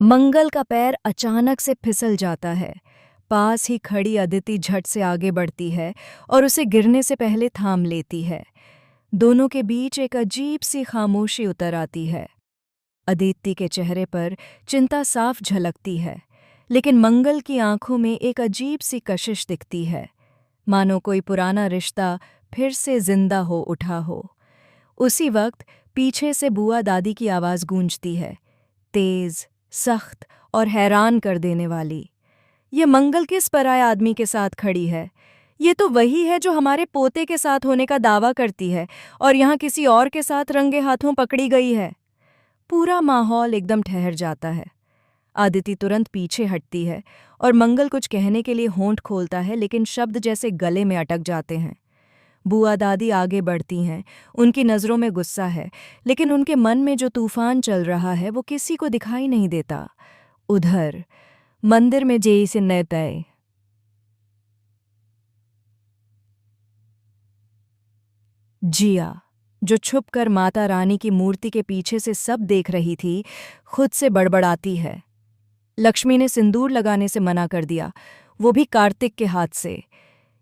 मंगल का पैर अचानक से फिसल जाता है। पास ही खड़ी अदिति झट से आगे बढ़ती है और उसे गिरने से पहले थाम लेती है। दोनों के बीच एक अजीब सी खामोशी उतर आती है। अदिति के चेहरे पर चिंता साफ झलकती है, लेकिन मंगल की आंखों में एक अजीब सी कशिश दिखती है, मानो कोई पुराना रिश्ता फिर से जिंदा हो उठा हो। उसी वक्त पीछे से बुआ दादी की आवाज़ गूंजती है, तेज, सख्त और हैरान कर देने वाली। ये मंगल किस पराये आदमी के साथ खड़ी है? ये तो वही है जो हमारे पोते के साथ होने का दावा करती है और यहाँ किसी और के साथ रंगे हाथों पकड़ी गई है। पूरा माहौल एकदम ठहर जाता है। आदिति तुरंत पीछे हटती है और मंगल कुछ कहने के लिए होंठ खोलता है, लेकिन शब्द जैसे गले में अटक जाते हैं। बुआ दादी आगे बढ़ती हैं। उनकी नज़रों में गुस्सा है, लेकिन उनके मन में जो तूफान चल रहा है वो किसी को दिखाई नहीं देता। उधर मंदिर में जेई से नए तय जिया, जो छुपकर माता रानी की मूर्ति के पीछे से सब देख रही थी, खुद से बड़बड़ाती है। लक्ष्मी ने सिंदूर लगाने से मना कर दिया, वो भी कार्तिक के हाथ से।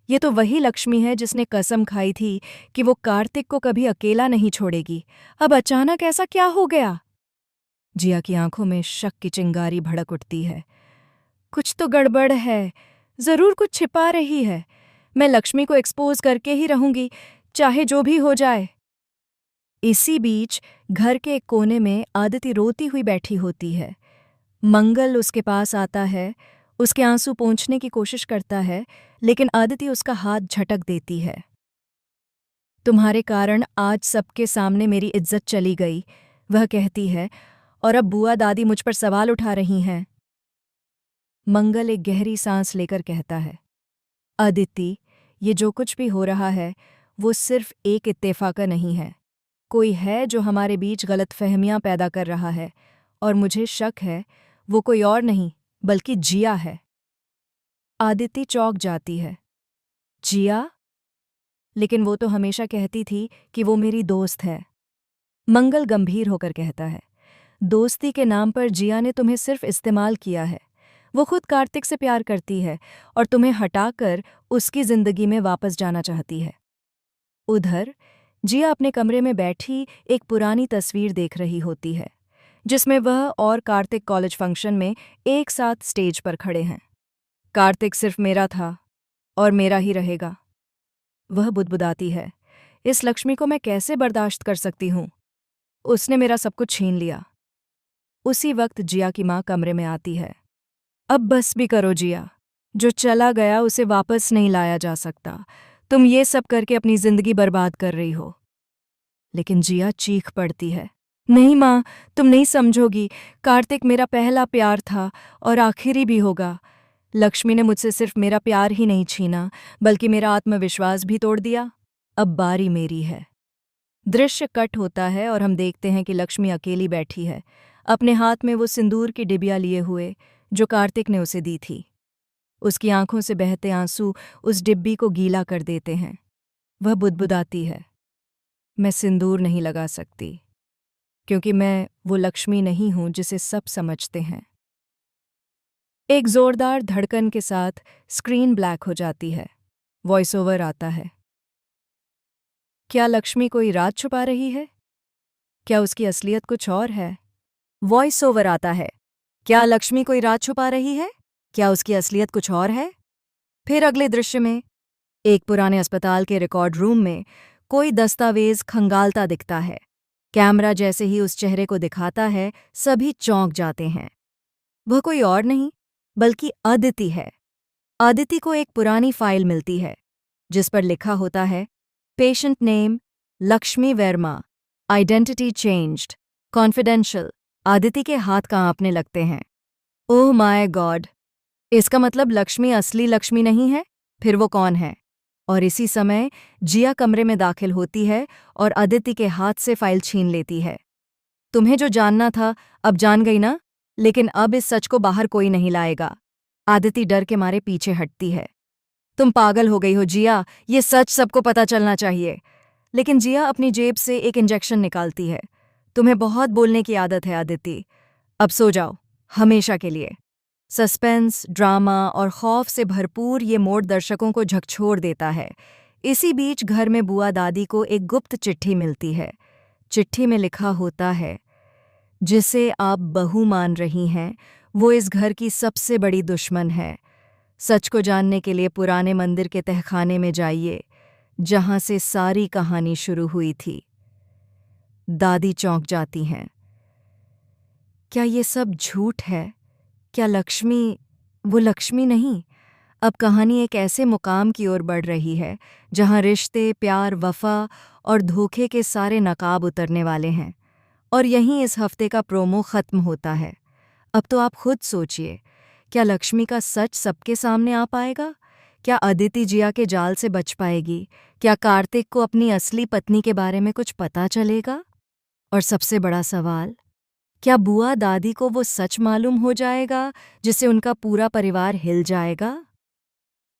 ये तो वही लक्ष्मी है जिसने कसम खाई थी कि वो कार्तिक को कभी अकेला नहीं छोड़ेगी। अब अचानक ऐसा क्या हो गया? जिया की आंखों में शक की चिंगारी भड़क उठती है। कुछ तो गड़बड़ है, जरूर कुछ छिपा रही है। मैं लक्ष्मी को एक्सपोज करके ही रहूंगी, चाहे जो भी हो जाए। इसी बीच घर के एक कोने में आदिति रोती हुई बैठी होती है। मंगल उसके पास आता है, उसके आंसू पोंछने की कोशिश करता है, लेकिन आदिति उसका हाथ झटक देती है। तुम्हारे कारण आज सबके सामने मेरी इज्जत चली गई, वह कहती है, और अब बुआ दादी मुझ पर सवाल उठा रही हैं। मंगल एक गहरी सांस लेकर कहता है, अदिति, ये जो कुछ भी हो रहा है वो सिर्फ एक इत्तेफाक नहीं है। कोई है जो हमारे बीच गलतफहमियां पैदा कर रहा है, और मुझे शक है वो कोई और नहीं बल्कि जिया है। आदिति चौंक जाती है। जिया? लेकिन वो तो हमेशा कहती थी कि वो मेरी दोस्त है। मंगल गंभीर होकर कहता है, दोस्ती के नाम पर जिया ने तुम्हें सिर्फ इस्तेमाल किया है। वो खुद कार्तिक से प्यार करती है और तुम्हें हटाकर उसकी जिंदगी में वापस जाना चाहती है। उधर जिया अपने कमरे में बैठी एक पुरानी तस्वीर देख रही होती है, जिसमें वह और कार्तिक कॉलेज फंक्शन में एक साथ स्टेज पर खड़े हैं। कार्तिक सिर्फ मेरा था और मेरा ही रहेगा, वह बुदबुदाती है। इस लक्ष्मी को मैं कैसे बर्दाश्त कर सकती हूँ? उसने मेरा सब कुछ छीन लिया। उसी वक्त जिया की माँ कमरे में आती है। अब बस भी करो जिया, जो चला गया उसे वापस नहीं लाया जा सकता। तुम ये सब करके अपनी जिंदगी बर्बाद कर रही हो। लेकिन जिया चीख पड़ती है, नहीं माँ, तुम नहीं समझोगी। कार्तिक मेरा पहला प्यार था और आखिरी भी होगा। लक्ष्मी ने मुझसे सिर्फ मेरा प्यार ही नहीं छीना, बल्कि मेरा आत्मविश्वास भी तोड़ दिया। अब बारी मेरी है। दृश्य कट होता है और हम देखते हैं कि लक्ष्मी अकेली बैठी है, अपने हाथ में वो सिंदूर की डिबिया लिए हुए जो कार्तिक ने उसे दी थी। उसकी आंखों से बहते आंसू उस डिब्बी को गीला कर देते हैं। वह बुदबुदाती है, मैं सिंदूर नहीं लगा सकती, क्योंकि मैं वो लक्ष्मी नहीं हूं जिसे सब समझते हैं। एक जोरदार धड़कन के साथ स्क्रीन ब्लैक हो जाती है। वॉइस ओवर आता है। क्या लक्ष्मी कोई राज छुपा रही है? क्या उसकी असलियत कुछ और है? वॉइस ओवर आता है। क्या लक्ष्मी कोई राज छुपा रही है? क्या उसकी असलियत कुछ और है? फिर अगले दृश्य में एक पुराने अस्पताल के रिकॉर्ड रूम में कोई दस्तावेज खंगालता दिखता है। कैमरा जैसे ही उस चेहरे को दिखाता है, सभी चौंक जाते हैं। वह कोई और नहीं बल्कि अदिति है। अदिति को एक पुरानी फाइल मिलती है जिस पर लिखा होता है, patient name Lakshmi Verma, identity changed, confidential. Aditi के हाथ कांपने लगते हैं। ओह माय गॉड, इसका मतलब लक्ष्मी असली लक्ष्मी नहीं है? फिर वो कौन है? और इसी समय जिया कमरे में दाखिल होती है और अदिति के हाथ से फाइल छीन लेती है। तुम्हें जो जानना था अब जान गई ना, लेकिन अब इस सच को बाहर कोई नहीं लाएगा। आदिति डर के मारे पीछे हटती है। तुम पागल हो गई हो जिया, ये सच सबको पता चलना चाहिए। लेकिन जिया अपनी जेब से एक इंजेक्शन निकालती है। तुम्हें बहुत बोलने की आदत है आदिति, अब सो जाओ। हमेशा के लिए। सस्पेंस, ड्रामा और खौफ से भरपूर ये मोड़ दर्शकों को झकझोर देता है। इसी बीच घर में बुआ दादी को एक गुप्त चिट्ठी मिलती है। चिट्ठी में लिखा होता है, जिसे आप बहू मान रही हैं, वो इस घर की सबसे बड़ी दुश्मन है। सच को जानने के लिए पुराने मंदिर के तहखाने में जाइए, जहां से सारी कहानी शुरू हुई थी। दादी चौंक जाती हैं। क्या ये सब झूठ है? क्या लक्ष्मी वो लक्ष्मी नहीं? अब कहानी एक ऐसे मुकाम की ओर बढ़ रही है जहां रिश्ते, प्यार, वफा और धोखे के सारे नकाब उतरने वाले हैं। और यहीं इस हफ्ते का प्रोमो खत्म होता है। अब तो आप खुद सोचिए, क्या लक्ष्मी का सच सबके सामने आ पाएगा? क्या अदिति जिया के जाल से बच पाएगी? क्या कार्तिक को अपनी असली पत्नी के बारे में कुछ पता चलेगा? और सबसे बड़ा सवाल, क्या बुआ दादी को वो सच मालूम हो जाएगा जिससे उनका पूरा परिवार हिल जाएगा?